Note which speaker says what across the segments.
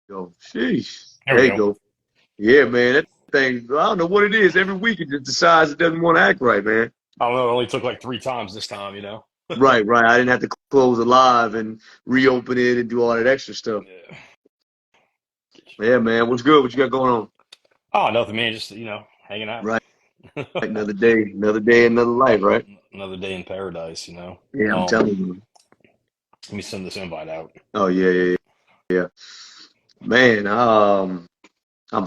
Speaker 1: Go. Sheesh.
Speaker 2: There we
Speaker 1: There you
Speaker 2: go.
Speaker 1: go. Yeah, man. That thing, I don't know what it is. Every week it just decides it doesn't want to act right, man.
Speaker 2: I don't know. It only took like three times this time.
Speaker 1: Right, right. I didn't have to close the live and reopen it and do all that extra stuff.
Speaker 2: Yeah.
Speaker 1: Yeah, man. What's good? What you got going on?
Speaker 2: Oh, nothing, man. Just hanging out.
Speaker 1: Right. Another day, another life, right?
Speaker 2: Another day in paradise.
Speaker 1: Yeah, I'm telling you.
Speaker 2: Let me send this invite out.
Speaker 1: Oh yeah, yeah, yeah. Man, I'm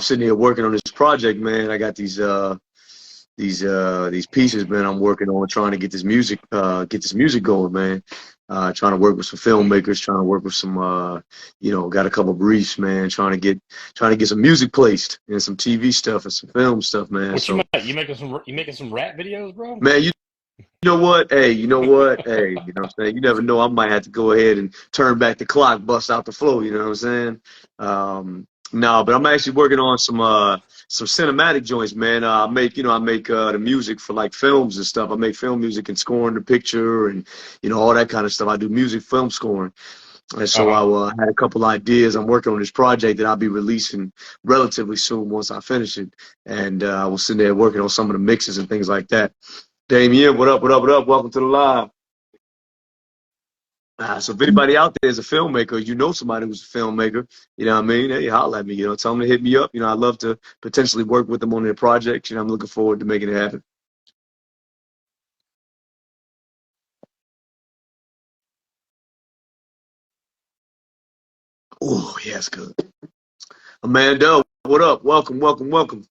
Speaker 1: sitting here working on this project, man. I got these pieces, man. I'm working on trying to get this music going, man. Trying to work with some filmmakers, trying to work with some got a couple briefs, man. Trying to get some music placed and some TV stuff and some film stuff, man.
Speaker 2: What you
Speaker 1: So,
Speaker 2: make? You making some rap videos, bro?
Speaker 1: man, you know what? Hey, you know what? Hey, you know what I'm saying? You never know. I might have to go ahead and turn back the clock, bust out the flow, you know what I'm saying? No, but I'm actually working on some cinematic joints, man. I make the music for like films and stuff. I make film music and scoring the picture and all that kind of stuff. I do music film scoring. And
Speaker 2: Uh
Speaker 1: so
Speaker 2: huh.
Speaker 1: I had a couple ideas. I'm working on this project that I'll be releasing relatively soon once I finish it. And I was sitting there working on some of the mixes and things like that. Damien, what up, what up, what up? Welcome to the live. So if anybody out there is a filmmaker, you know somebody who's a filmmaker, you know what I mean? Hey, holla at me, tell them to hit me up. I'd love to potentially work with them on their projects. I'm looking forward to making it happen. Oh, yeah, it's good. Amanda, what up? Welcome, welcome, welcome.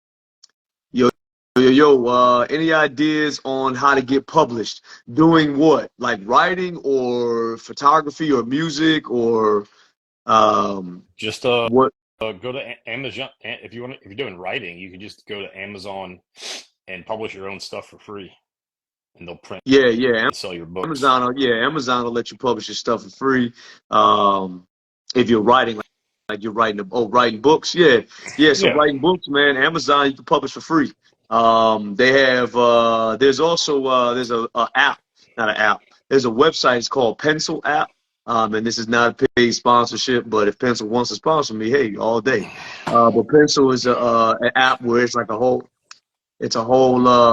Speaker 1: Yo, any ideas on how to get published? Doing what? Like writing or photography or music or um
Speaker 2: Just
Speaker 1: what?
Speaker 2: go to Amazon if you want. If you're doing writing, you can just go to Amazon and publish your own stuff for free, and they'll print
Speaker 1: Yeah, yeah.
Speaker 2: and sell your books.
Speaker 1: Amazon will let you publish your stuff for free. If you're writing, like you're writing, writing books. Yeah, yeah. So
Speaker 2: Yeah.
Speaker 1: writing books, man, Amazon you can publish for free. They have, there's a app, not an app. There's a website. It's called Pencil app. And this is not a paid sponsorship, but if Pencil wants to sponsor me, hey, all day. But Pencil is an app where it's a whole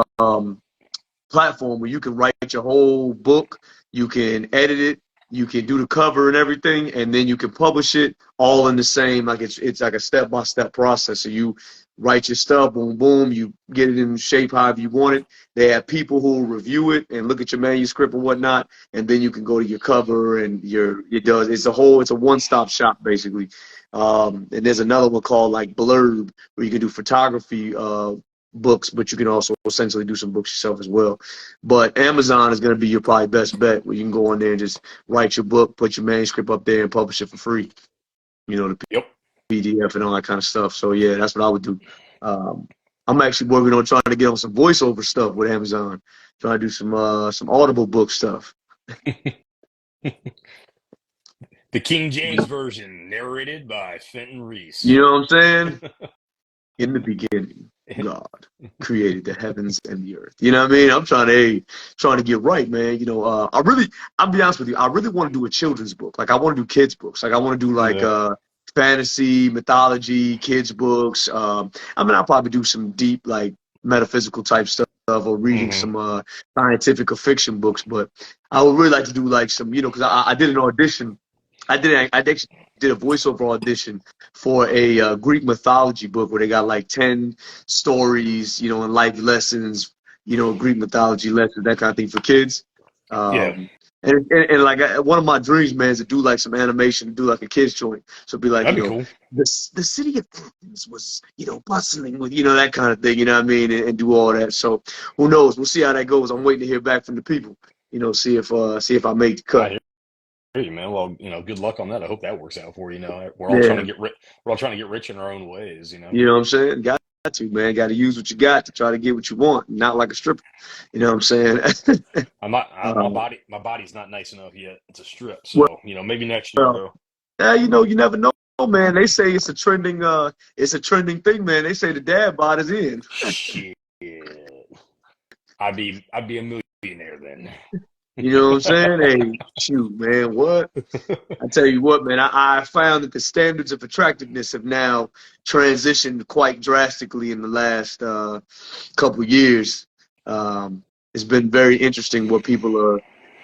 Speaker 1: platform where you can write your whole book, you can edit it, you can do the cover and everything, and then you can publish it all in the same, like it's like a step-by-step process. So you write your stuff, boom, boom, you get it in shape however you want it. They have people who will review it and look at your manuscript and whatnot, and then you can go to your cover and it's a one-stop shop basically. And there's another one called like Blurb where you can do photography books, but you can also essentially do some books yourself as well. But Amazon is going to be your probably best bet where you can go in there and just write your book, put your manuscript up there and publish it for free, the
Speaker 2: Yep.
Speaker 1: PDF and all that kind of stuff. So yeah, that's what I would do. Um, I'm actually working on trying to get on some voiceover stuff with Amazon, trying to do some Audible book stuff.
Speaker 2: The King James Version, narrated by Fenton
Speaker 1: You
Speaker 2: Reese.
Speaker 1: know what I'm saying? In the beginning, God created the heavens and the earth. You know what I mean? I'm trying to get right, man. I'll be honest with you, I really want to do a children's book. Like I want to do kids books. Like I want to do like
Speaker 2: Yeah.
Speaker 1: fantasy, mythology, kids books. I'll probably do some deep like metaphysical type stuff or reading
Speaker 2: Hmm.
Speaker 1: some scientific or fiction books. But I would really like to do like some, because I did an audition. I actually did a voiceover audition for a Greek mythology book where they got like 10 stories, and life lessons, Greek mythology lessons, that kind of thing for kids.
Speaker 2: Yeah.
Speaker 1: Um, and like one of my dreams, man, is to do like some animation, do like a kids joint. So be like,
Speaker 2: That'd be cool.
Speaker 1: the city of Athens was, bustling with, that kind of thing, you know what I mean, and do all that. So who knows? We'll see how that goes. I'm waiting to hear back from the people, see if I make the
Speaker 2: I
Speaker 1: cut.
Speaker 2: hear you, man. Well, good luck on that. I hope that works out for you. We're all trying
Speaker 1: Yeah.
Speaker 2: to get rich. We're all trying to get rich in our own ways.
Speaker 1: You know what I'm saying? Got to, man. Got to use what you got to try to get what you want, not like a stripper. You know what I'm saying?
Speaker 2: I'm not. My
Speaker 1: um,
Speaker 2: body's not nice enough yet. It's a strip.
Speaker 1: well,
Speaker 2: So maybe next year though.
Speaker 1: you never know, man. They say it's a trending thing, man. They say the dad bod is in.
Speaker 2: Shit. I'd be a millionaire then.
Speaker 1: You know what I'm saying? Hey, shoot, man, what? I tell you what, man, I found that the standards of attractiveness have now transitioned quite drastically in the last couple years. Um, it's been very interesting what people are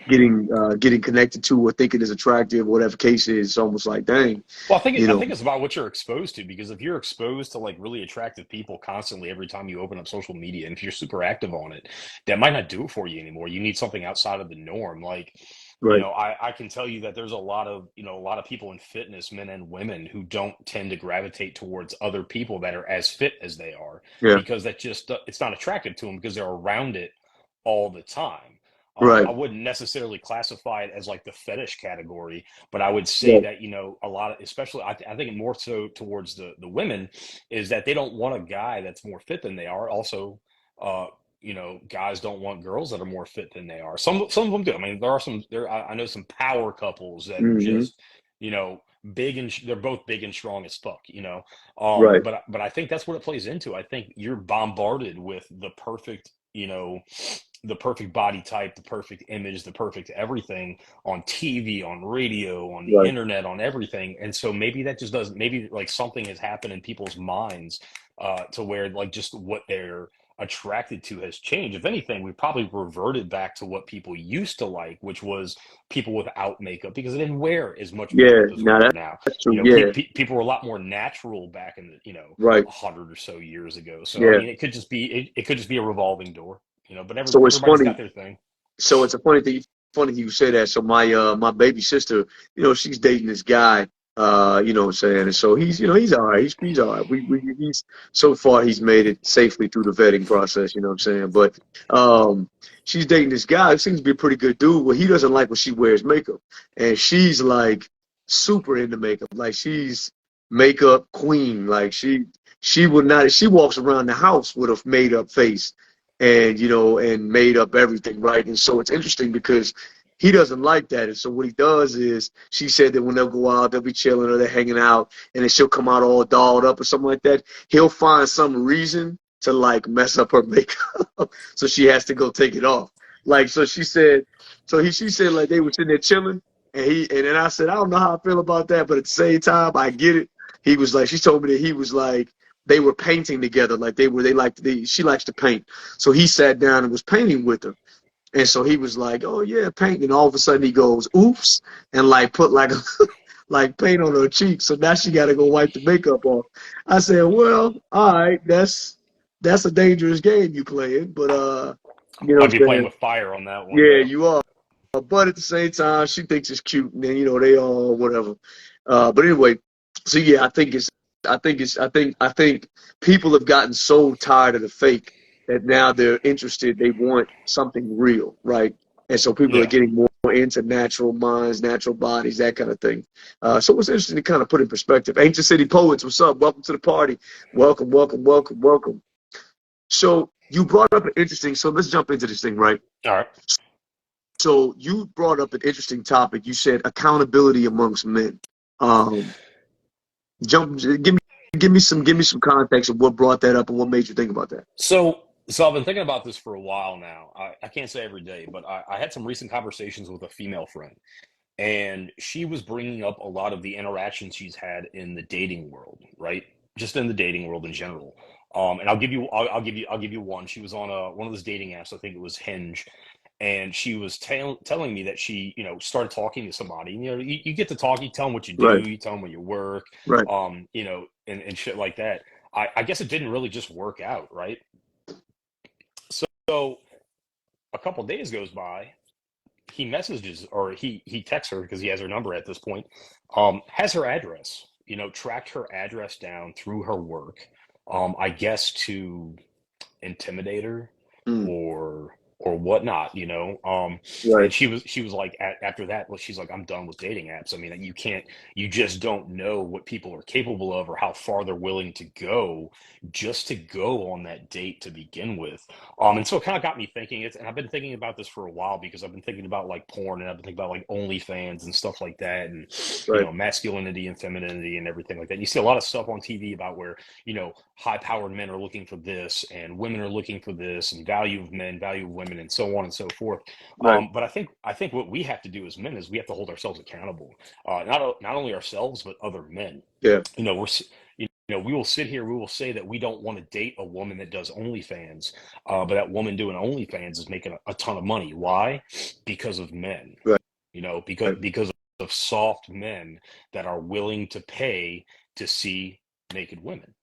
Speaker 1: getting connected to or thinking is attractive, whatever case is. It's almost like, dang,
Speaker 2: Well,
Speaker 1: you
Speaker 2: I
Speaker 1: know,
Speaker 2: think it's about what you're exposed to, because if you're exposed to like really attractive people constantly every time you open up social media, and if you're super active on it, that might not do it for you anymore. You need something outside of the norm. Like,
Speaker 1: right?
Speaker 2: I can tell you that there's a lot of, a lot of people in fitness, men and women, who don't tend to gravitate towards other people that are as fit as they are,
Speaker 1: Yeah,
Speaker 2: because that just it's not attractive to them because they're around it all the time. I
Speaker 1: right,
Speaker 2: wouldn't necessarily classify it as like the fetish category, but I would say
Speaker 1: right,
Speaker 2: that, a lot of, especially, I think more so towards the women, is that they don't want a guy that's more fit than they are. Also, uh, guys don't want girls that are more fit than they are. Some of them do. I mean, I know some power couples that are
Speaker 1: hmm,
Speaker 2: just, you know, big and they're both big and strong as fuck.
Speaker 1: right,
Speaker 2: But I think that's what it plays into. I think you're bombarded with the perfect body type, the perfect image, the perfect everything on TV, on radio, on the
Speaker 1: right.
Speaker 2: internet, on everything. And so maybe that just doesn't, maybe like something has happened in people's minds, to where like just what they're attracted to has changed. If anything, we probably reverted back to what people used to like, which was people without makeup, because they didn't wear as much
Speaker 1: Yeah,
Speaker 2: makeup as we
Speaker 1: now
Speaker 2: do now.
Speaker 1: that's true. Yeah,
Speaker 2: People were a lot more natural back in the,
Speaker 1: right.
Speaker 2: 100 or so years ago. So I
Speaker 1: Yeah.
Speaker 2: mean, it could just be a revolving door, but
Speaker 1: So it's
Speaker 2: everybody's
Speaker 1: funny.
Speaker 2: got their thing.
Speaker 1: So it's a funny you say that. So my baby sister, she's dating this guy, you know what I'm saying? And so he's all right. He's all right. He's so far he's made it safely through the vetting process, you know what I'm saying? But she's dating this guy who seems to be a pretty good dude. Well, he doesn't like when she wears makeup. And she's like super into makeup. Like she's makeup queen. Like she would not she walks around the house with a made up face and and made up everything, right? And so it's interesting because he doesn't like that. And so what he does is she said that when they'll go out, they'll be chilling or they're hanging out, and then she'll come out all dolled up or something like that. He'll find some reason to like mess up her makeup, so she has to go take it off. Like so, she said like they were sitting there chilling, and then I said I don't know how I feel about that, but at the same time I get it. He was like she told me that he was like they were painting together, like she likes to paint, so he sat down and was painting with her. And so he was like, "Oh yeah, paint." And all of a sudden he goes, "Oops," and like put like like paint on her cheek. So now she got to go wipe the makeup off. I said, "Well, all right, that's a dangerous game you playing, but you know
Speaker 2: Might
Speaker 1: what
Speaker 2: be
Speaker 1: I'm
Speaker 2: playing
Speaker 1: saying?
Speaker 2: with fire on that one.
Speaker 1: Yeah,
Speaker 2: Yeah.
Speaker 1: you are." But at the same time, she thinks it's cute, and then they all whatever. But anyway, so yeah, I think people have gotten so tired of the fake that now they're interested. They want something real, right? And so people are
Speaker 2: Yeah.
Speaker 1: getting more into natural minds, natural bodies, that kind of thing. So it's interesting to kind of put in perspective. Ancient City Poets, what's up? Welcome to the party. Welcome, welcome, welcome, welcome. So you brought up an interesting. So let's jump into this thing, right?
Speaker 2: All right.
Speaker 1: So you brought up an interesting topic. You said accountability amongst men. Um, jump, give me some context of what brought that up and what made you think about that.
Speaker 2: So I've been thinking about this for a while now. I can't say every day, but I had some recent conversations with a female friend, and she was bringing up a lot of the interactions she's had in the dating world, right? Just in the dating world in general. And I'll give you one. She was on one of those dating apps. I think it was Hinge, and she was telling me that she, started talking to somebody. And, you get to talk. You tell them what you
Speaker 1: Right,
Speaker 2: do. You tell them where you work.
Speaker 1: right,
Speaker 2: And shit like that. I guess it didn't really just work out, right? So a couple days goes by, he messages, or he texts her, because he has her number at this point, has her address, tracked her address down through her work, I guess to intimidate her,
Speaker 1: mm,
Speaker 2: or whatnot,
Speaker 1: right,
Speaker 2: and she was like, after that, well, she's like, I'm done with dating apps. I mean, you just don't know what people are capable of, or how far they're willing to go just to go on that date to begin with. And so it kind of got me thinking. And I've been thinking about this for a while, because I've been thinking about like porn, and I've been thinking about like OnlyFans and stuff like that, and
Speaker 1: right,
Speaker 2: masculinity and femininity and everything like that. And you see a lot of stuff on TV about where, high powered men are looking for this, and women are looking for this, and value of men, value of women, women and so on and so forth.
Speaker 1: Right.
Speaker 2: But I think what we have to do as men is we have to hold ourselves accountable, not only ourselves but other men.
Speaker 1: Yeah.
Speaker 2: You know, you we will sit here, we will say that we don't want to date a woman that does OnlyFans, but that woman doing OnlyFans is making a ton of money. Why? Because of men.
Speaker 1: Right.
Speaker 2: Because of soft men that are willing to pay to see naked women.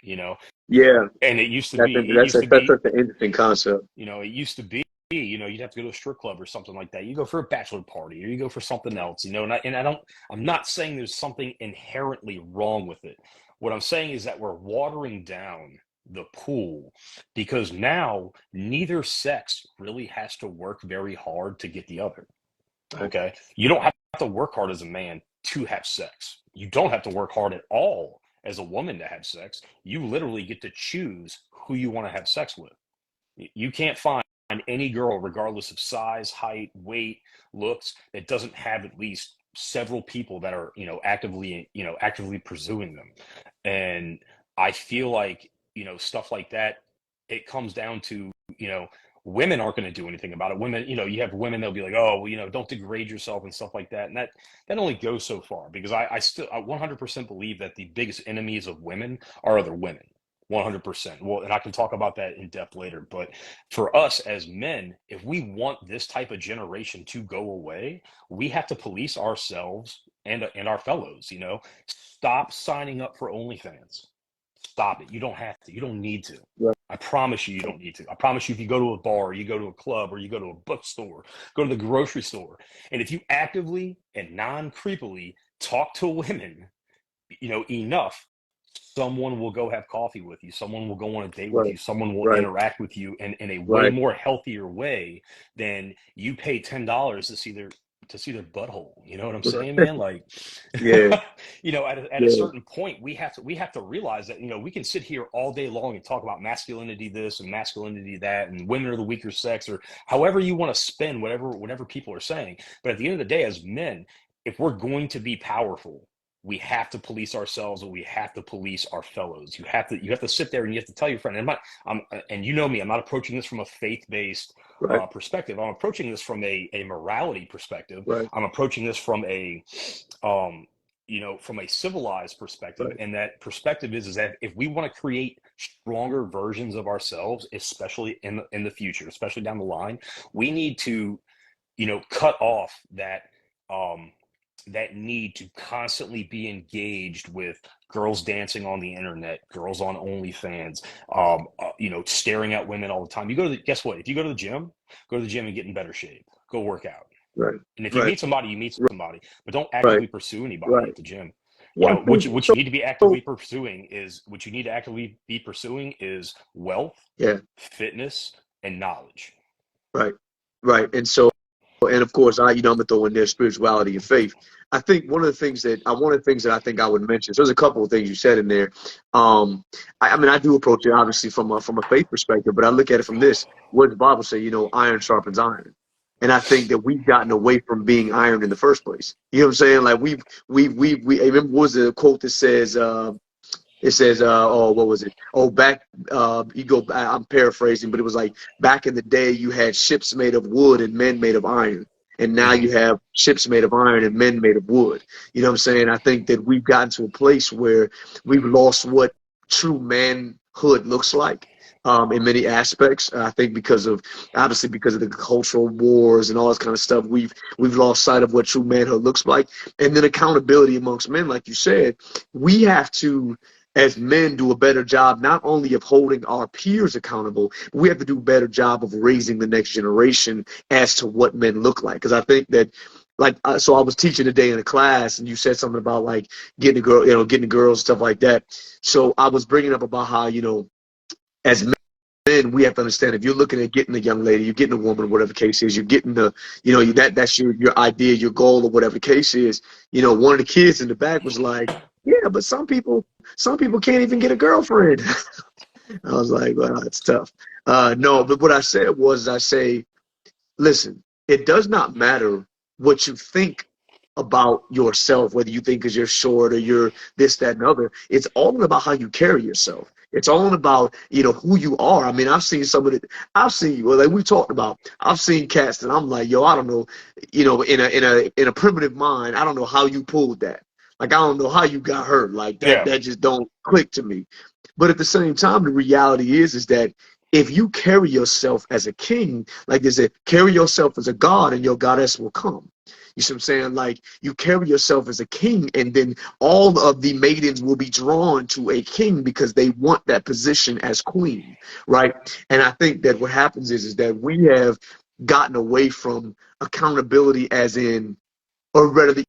Speaker 2: You know,
Speaker 1: Yeah.
Speaker 2: and it
Speaker 1: That's
Speaker 2: used to
Speaker 1: that's
Speaker 2: be,
Speaker 1: such an interesting concept.
Speaker 2: it used to be, you'd have to go to a strip club or something like that. You go for a bachelor party or you go for something else, I'm not saying there's something inherently wrong with it. What I'm saying is that we're watering down the pool because now neither sex really has to work very hard to get the other.
Speaker 1: Right.
Speaker 2: Okay. You don't have to work hard as a man to have sex. You don't have to work hard at all as a woman to have sex. You literally get to choose who you want to have sex with. You can't find any girl, regardless of size, height, weight, looks, that doesn't have at least several people that are, actively pursuing them. And I feel like, stuff like that, it comes down to, women aren't going to do anything about it. Women, you have women, they'll be like, oh, well, don't degrade yourself and stuff like that. And that only goes so far because I 100% believe that the biggest enemies of women are other women. 100%. Well, and I can talk about that in depth later. But for us as men, if we want this type of generation to go away, we have to police ourselves and our fellows. Stop signing up for OnlyFans. Stop it. You don't have to. You don't need to.
Speaker 1: Right.
Speaker 2: I promise you, you don't need to. I promise you, if you go to a bar, you go to a club, or you go to a bookstore, go to the grocery store, and if you actively and non-creepily talk to women, enough, someone will go have coffee with you. Someone will go on a date with
Speaker 1: Right.
Speaker 2: you. Someone will
Speaker 1: Right.
Speaker 2: interact with you in a way
Speaker 1: Right.
Speaker 2: more healthier way than you pay $10 to see their butthole. You know what I'm saying, man? Like,
Speaker 1: Yeah.
Speaker 2: at a
Speaker 1: Yeah.
Speaker 2: certain point, we have to realize that, we can sit here all day long and talk about masculinity this and masculinity that, and women are the weaker sex, or however you want to spin whatever people are saying. But at the end of the day, as men, if we're going to be powerful, we have to police ourselves, and we have to police our fellows. You have to sit there and you have to tell your friend. And you know me, I'm not approaching this from a faith-based
Speaker 1: Right.
Speaker 2: perspective. I'm approaching this from a morality perspective.
Speaker 1: Right.
Speaker 2: I'm approaching this from from a civilized perspective.
Speaker 1: Right.
Speaker 2: And that perspective is that if we want to create stronger versions of ourselves, especially in the future, especially down the line, we need to, cut off that need to constantly be engaged with girls dancing on the internet, girls on OnlyFans, staring at women all the time. Guess what? If you go to the gym, and get in better shape. Go work out.
Speaker 1: Right.
Speaker 2: And if you
Speaker 1: Right.
Speaker 2: meet somebody, you meet somebody, but don't
Speaker 1: Right.
Speaker 2: actively pursue anybody
Speaker 1: Right.
Speaker 2: at the gym.
Speaker 1: Well, I think
Speaker 2: What
Speaker 1: so.
Speaker 2: you need to be actively pursuing is wealth,
Speaker 1: Yeah.
Speaker 2: fitness, and knowledge.
Speaker 1: Right. Right. And of course, I'm gonna throw in there spirituality and faith. I think one of the things that I think I would mention. So there's a couple of things you said in there. I mean, I do approach it obviously from a faith perspective, but I look at it from this: what does the Bible say? Iron sharpens iron. And I think that we've gotten away from being iron in the first place. You know what I'm saying? Like we I remember what was the quote that says, it says, oh, what was it? Oh, I'm paraphrasing, but it was like back in the day you had ships made of wood and men made of iron. And now
Speaker 2: Mm-hmm.
Speaker 1: you have ships made of iron and men made of wood. You know what I'm saying? I think that we've gotten to a place where we've lost what true manhood looks like. In many aspects, I think because of the cultural wars and all this kind of stuff, we've lost sight of what true manhood looks like, and then accountability amongst men, like you said, we have to, as men, do a better job not only of holding our peers accountable, but we have to do a better job of raising the next generation as to what men look like. Because I think that, so I was teaching today in a class, and you said something about like getting a girl, getting a girl, stuff like that. So I was bringing up about how, as men, we have to understand if you're looking at getting a young lady, you're getting a woman, whatever the case is, you're getting that's your idea, your goal, or whatever the case is. One of the kids in the back was like, yeah, but some people can't even get a girlfriend. I was like, well, that's tough. No, but what I said was, listen, it does not matter what you think about yourself, whether you think because you're short or you're this, that, and other. It's all about how you carry yourself. It's all about, who you are. I mean, I've seen some of it. I've seen, well, like we talked about, I've seen cats that I'm like, yo, I don't know, in a primitive mind, I don't know how you pulled that. Like, I don't know how you got hurt. Like
Speaker 2: Yeah.
Speaker 1: that just don't click to me. But at the same time, the reality is that if you carry yourself as a king, like they said, carry yourself as a god and your goddess will come. You see what I'm saying? Like, you carry yourself as a king, and then all of the maidens will be drawn to a king because they want that position as queen, right? And I think that what happens is that we have gotten away from accountability, as in, or rather,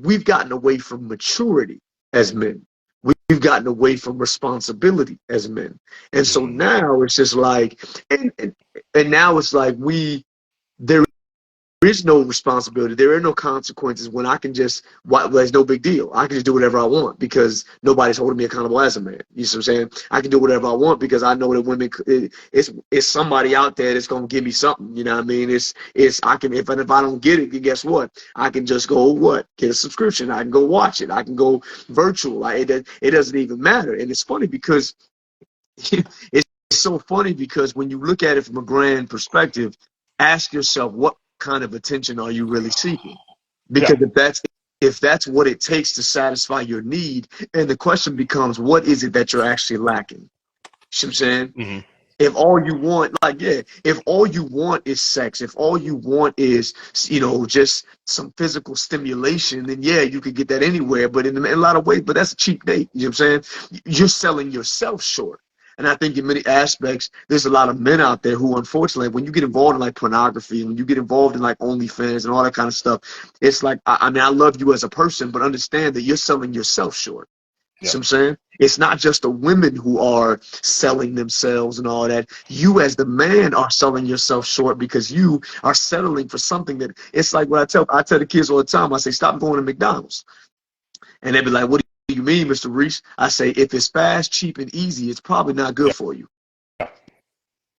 Speaker 1: we've gotten away from maturity as men. We've gotten away from responsibility as men. And so
Speaker 2: Hmm.
Speaker 1: now it's just like, and now it's like there is no responsibility. There are no consequences when I can just, well, there's no big deal. I can just do whatever I want because nobody's holding me accountable as a man. You see what I'm saying? I can do whatever I want because I know that women, it's somebody out there that's going to give me something. You know what I mean? I can, if I don't get it, then guess what? I can just go, get a subscription. I can go watch it. I can go virtual. It doesn't even matter. And it's funny because it's so funny because when you look at it from a grand perspective, ask yourself, what kind of attention are you really seeking?
Speaker 2: Yeah.
Speaker 1: Because if that's what it takes to satisfy your need, and the question becomes, what is it that you're actually lacking? You see what I'm saying?
Speaker 2: Hmm.
Speaker 1: If all you want, if all you want is sex, if all you want is, just some physical stimulation, then yeah, you could get that anywhere, but in a lot of ways, but that's a cheap date. You know what I'm saying? You're selling yourself short. And I think in many aspects, there's a lot of men out there who, unfortunately, when you get involved in like pornography, when you get involved in like OnlyFans and all that kind of stuff, it's like, I mean, I love you as a person, but understand that you're selling yourself short. You
Speaker 2: Yeah.
Speaker 1: see what I'm saying? It's not just the women who are selling themselves and all that. You as the man are selling yourself short because you are settling for something that, it's like what I tell the kids all the time. I say, stop going to McDonald's. And they be like, what do you mean, Mr. Reese? I say, if it's fast, cheap, and easy, it's probably not good
Speaker 2: Yeah.
Speaker 1: for you.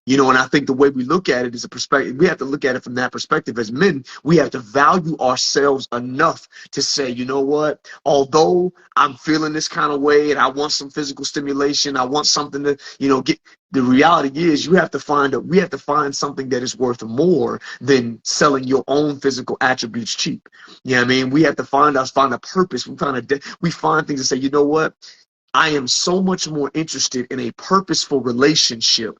Speaker 1: And I think the way we look at it is a perspective. We have to look at it from that perspective. As men, we have to value ourselves enough to say, you know what? Although I'm feeling this kind of way and I want some physical stimulation, I want something to, get. The reality is, we have to find something that is worth more than selling your own physical attributes cheap. You know what I mean? We have to find a purpose. We find things to say, you know what? I am so much more interested in a purposeful relationship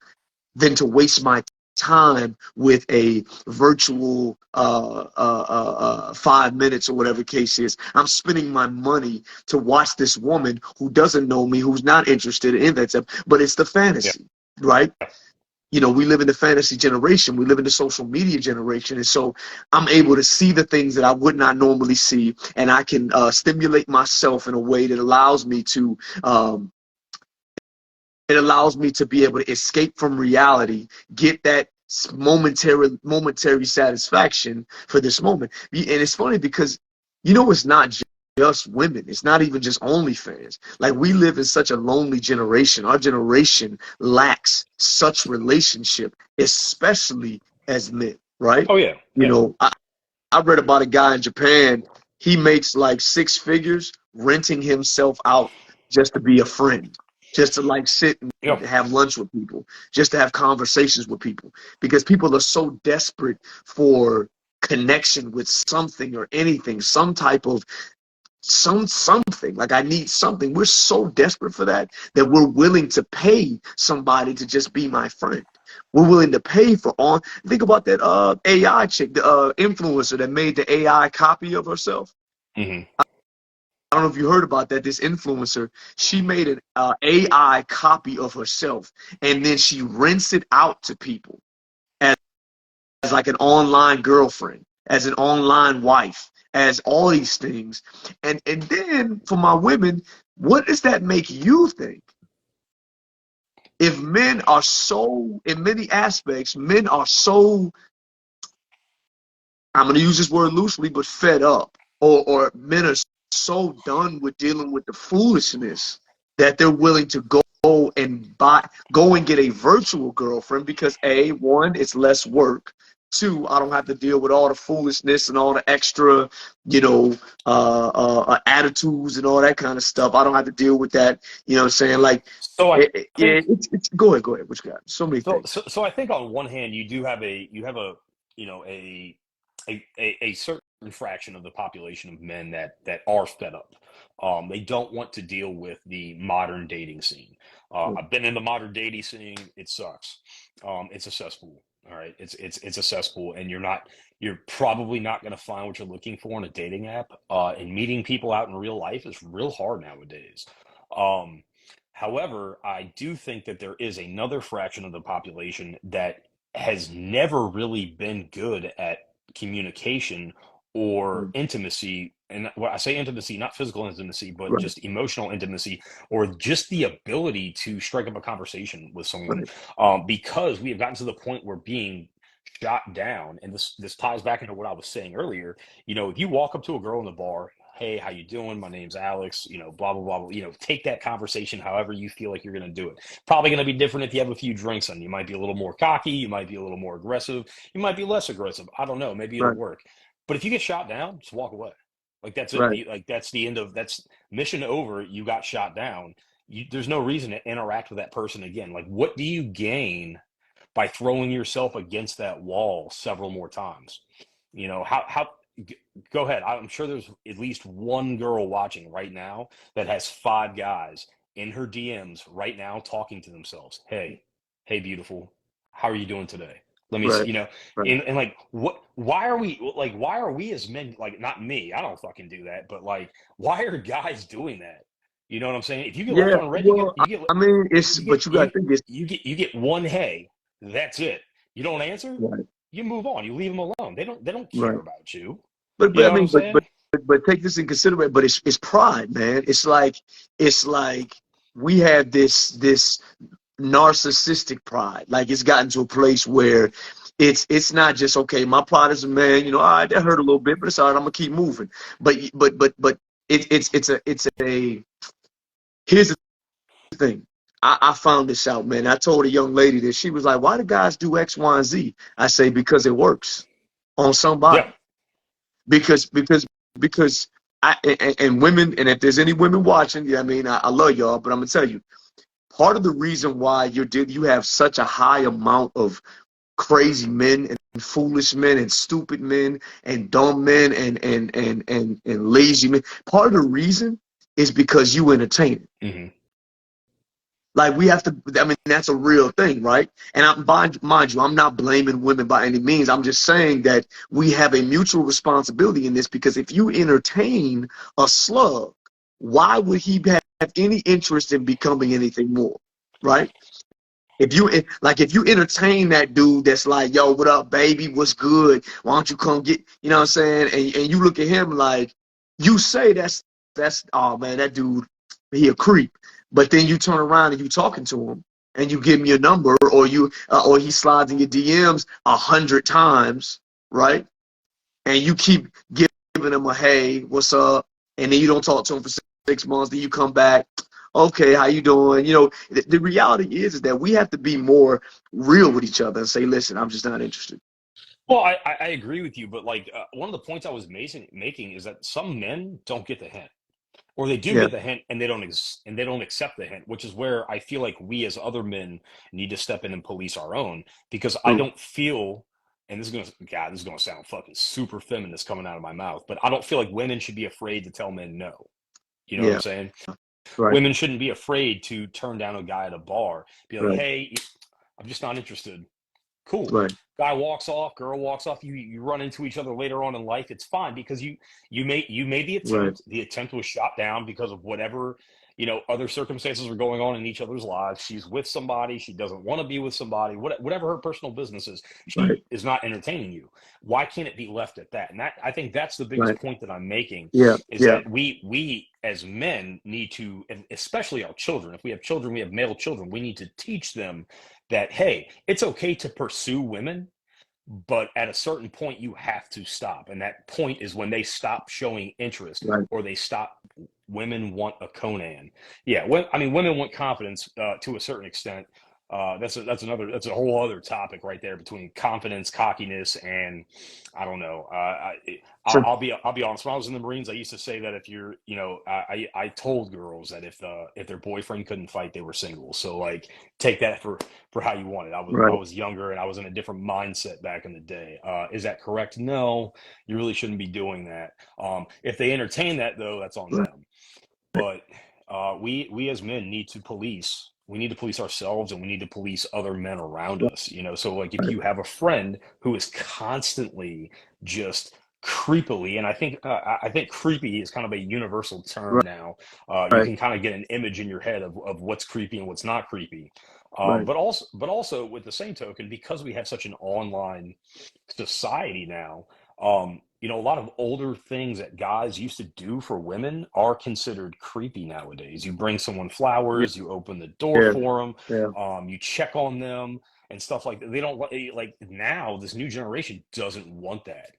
Speaker 1: than to waste my time with a virtual 5 minutes or whatever the case is. I'm spending my money to watch this woman who doesn't know me, who's not interested in that stuff, but it's the
Speaker 2: Yeah.
Speaker 1: fantasy, right? We live in the fantasy generation. We live in the social media generation. And so I'm able to see the things that I would not normally see. And I can stimulate myself in a way that allows me to be able to escape from reality, get that momentary satisfaction for this moment. And it's funny because, it's not just women. It's not even just OnlyFans. Like, we live in such a lonely generation. Our generation lacks such relationship, especially as men, right?
Speaker 2: Oh yeah.
Speaker 1: You
Speaker 2: Yeah.
Speaker 1: know, I, I read about a guy in Japan. He makes like six figures renting himself out just to be a friend, just to like sit and
Speaker 2: Yeah.
Speaker 1: have lunch with people, just to have conversations with people, because people are so desperate for connection with something or anything, some type of something. Like, I need something. We're so desperate for that we're willing to pay somebody to just be my friend. We're willing to pay for all. Think about that AI chick, the influencer that made the AI copy of herself.
Speaker 2: Hmm.
Speaker 1: I don't know if you heard about that. This influencer, she made an AI copy of herself, and then she rents it out to people as like an online girlfriend, as an online wife, as all these things. And then for my women, what does that make you think? If men are so, in many aspects, men are so, I'm going to use this word loosely, but fed up, or men are so done with dealing with the foolishness that they're willing to go and get a virtual girlfriend because one, it's less work. Two, I don't have to deal with all the foolishness and all the extra, attitudes and all that kind of stuff. I don't have to deal with that. You know what I'm saying? Like,
Speaker 2: So I
Speaker 1: yeah,
Speaker 2: think
Speaker 1: go ahead, go ahead. What you got? So many things.
Speaker 2: so I think on one hand you do have a you know a certain fraction of the population of men that are fed up. They don't want to deal with the modern dating scene. I've been in the modern dating scene. It sucks. It's a cesspool. All right, it's a cesspool, and you're probably not going to find what you're looking for in a dating app. And meeting people out in real life is real hard nowadays. Um, However, I do think that there is another fraction of the population that has never really been good at communication or
Speaker 1: Mm,
Speaker 2: intimacy. And when I say intimacy, not physical intimacy, but
Speaker 1: right,
Speaker 2: just emotional intimacy, or just the ability to strike up a conversation with someone,
Speaker 1: right,
Speaker 2: because we have gotten to the point where being shot down, and this ties back into what I was saying earlier. If you walk up to a girl in the bar, hey, how you doing? My name's Alex, blah, blah, blah, blah. Take that conversation however you feel like you're going to do it. Probably going to be different if you have a few drinks on. You might be a little more cocky. You might be a little more aggressive. You might be less aggressive. I don't know. Maybe it'll
Speaker 1: right,
Speaker 2: work. But if you get shot down, just walk away. Like, that's it.
Speaker 1: right.
Speaker 2: Like, that's the end of, that's mission over. You got shot down. There's no reason to interact with that person again. Like, what do you gain by throwing yourself against that wall several more times? How go ahead. I'm sure there's at least one girl watching right now that has five guys in her DMs right now talking to themselves. Hey, beautiful. How are you doing today? Let me see,
Speaker 1: Right, right.
Speaker 2: and like, why are we as men, like, not me, I don't fucking do that, but like, why are guys doing that? You know what I'm saying? If you get left
Speaker 1: Yeah,
Speaker 2: on red,
Speaker 1: well, I mean,
Speaker 2: you get,
Speaker 1: but you got
Speaker 2: you,
Speaker 1: to think it's
Speaker 2: you get one hey, that's it. You don't answer,
Speaker 1: right,
Speaker 2: you move on. You leave them alone. They don't care
Speaker 1: right.
Speaker 2: about you.
Speaker 1: But
Speaker 2: You
Speaker 1: I
Speaker 2: know what I'm
Speaker 1: mean,
Speaker 2: saying?
Speaker 1: but take this in consideration. But it's pride, man. It's like we have this narcissistic pride. Like it's gotten to a place where it's not just okay. My pride is a man. All right, that hurt a little bit, but it's all right. I'm gonna keep moving. But it's a here's the thing. I found this out, man. I told a young lady that she was like, "Why do guys do X, Y, and Z?" I say because it works on
Speaker 2: Yeah.
Speaker 1: somebody. Because and women, and if there's any women watching, yeah, I mean, I love y'all, but I'm gonna tell you, part of the reason why you have such a high amount of crazy men and foolish men and stupid men and dumb men and lazy men, part of the reason is because you entertain it.
Speaker 2: Hmm.
Speaker 1: Like we have to, I mean, that's a real thing, right? And mind you, I'm not blaming women by any means. I'm just saying that we have a mutual responsibility in this because if you entertain a slug, why would he have any interest in becoming anything more, right? If you entertain that dude that's like, yo, what up, baby? What's good? Why don't you come get, you know what I'm saying? And you look at him like, you say that's oh man, that dude, he a creep. But then you turn around and you talking to him and you give him your number or he slides in your DMs 100 times, right? And you keep giving him a hey, what's up? And then you don't talk to him for 6 months. Then you come back, okay, how you doing? The reality is that we have to be more real with each other and say, listen, I'm just not interested.
Speaker 2: Well, I agree with you, but like, one of the points I was making is that some men don't get the hint, or they do
Speaker 1: Yeah.
Speaker 2: get the hint and they don't accept the hint, which is where I feel like we as other men need to step in and police our own, because I
Speaker 1: True.
Speaker 2: don't feel, and this is gonna sound fucking super feminist coming out of my mouth, but I don't feel like women should be afraid to tell men no. You know what I'm
Speaker 1: Yeah.
Speaker 2: saying?
Speaker 1: Right.
Speaker 2: Women shouldn't be afraid to turn down a guy at a bar, be like,
Speaker 1: Right.
Speaker 2: hey, I'm just not interested. Cool.
Speaker 1: Right.
Speaker 2: Guy walks off, girl walks off. You run into each other later on in life. It's fine because you made the
Speaker 1: Right.
Speaker 2: attempt. The attempt was shot down because of whatever, other circumstances were going on in each other's lives. She's with somebody. She doesn't want to be with somebody. Whatever her personal business is,
Speaker 1: Right.
Speaker 2: she is not entertaining you. Why can't it be left at that? And I think that's the biggest
Speaker 1: Right.
Speaker 2: point that I'm making,
Speaker 1: Yeah.
Speaker 2: is
Speaker 1: Yeah.
Speaker 2: that we as men need to, and especially our children. If we have children, we have male children. We need to teach them that, hey, it's okay to pursue women, but at a certain point you have to stop, and that point is when they stop showing interest,
Speaker 1: Right.
Speaker 2: or they stop. Women want a Conan. Yeah, I mean, women want confidence, to a certain extent. that's a whole other topic right there between confidence, cockiness, and I don't know.
Speaker 1: Sure.
Speaker 2: I'll be honest. When I was in the Marines, I used to say that if you're, I told girls that if their boyfriend couldn't fight, they were single. So like, take that for how you want it. I
Speaker 1: Right.
Speaker 2: was younger and I was in a different mindset back in the day. Is that correct? No, you really shouldn't be doing that. If they entertain that though, that's on
Speaker 1: Right.
Speaker 2: them. But we as men need to police. We need to police ourselves, and we need to police other men around us. So like if
Speaker 1: Right.
Speaker 2: you have a friend who is constantly just creepily, and I think creepy is kind of a universal term
Speaker 1: Right.
Speaker 2: now. You
Speaker 1: Right.
Speaker 2: can kind of get an image in your head of what's creepy and what's not creepy.
Speaker 1: Right.
Speaker 2: But also with the same token, because we have such an online society now, a lot of older things that guys used to do for women are considered creepy nowadays. You bring someone
Speaker 1: Yeah.
Speaker 2: flowers, you open the door
Speaker 1: Yeah.
Speaker 2: for them,
Speaker 1: Yeah.
Speaker 2: you check on them and stuff like that. They don't like now. This new generation doesn't want that.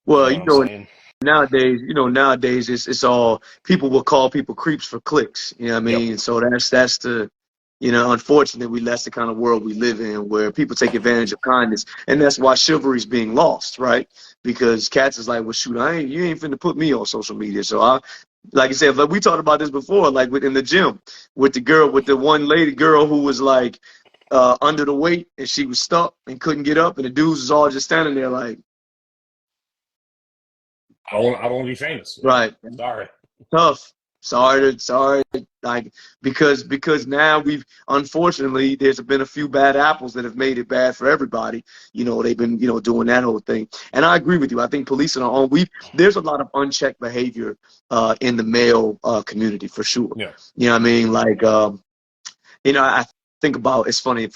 Speaker 2: You
Speaker 1: Well,
Speaker 2: know what I'm saying?
Speaker 1: nowadays it's all people will call people creeps for clicks. You know what I
Speaker 2: Yep.
Speaker 1: mean? So that's the unfortunately that's the kind of world we live in where people take advantage of kindness, and that's why chivalry is being lost, right? Because cats is like, well, shoot, you ain't finna put me on social media, so like I said, like we talked about this before, like within the gym with the one lady girl who was like under the weight and she was stuck and couldn't get up, and the dudes was all just standing there like,
Speaker 2: I don't want to be famous. Yeah.
Speaker 1: right.
Speaker 2: Sorry.
Speaker 1: Tough. Sorry. Like because now we've unfortunately there's been a few bad apples that have made it bad for everybody. They've been doing that whole thing. And I agree with you. I think policing our own. There's a lot of unchecked behavior in the male community for sure.
Speaker 2: Yeah.
Speaker 1: You know what I mean? Like I think about it's funny if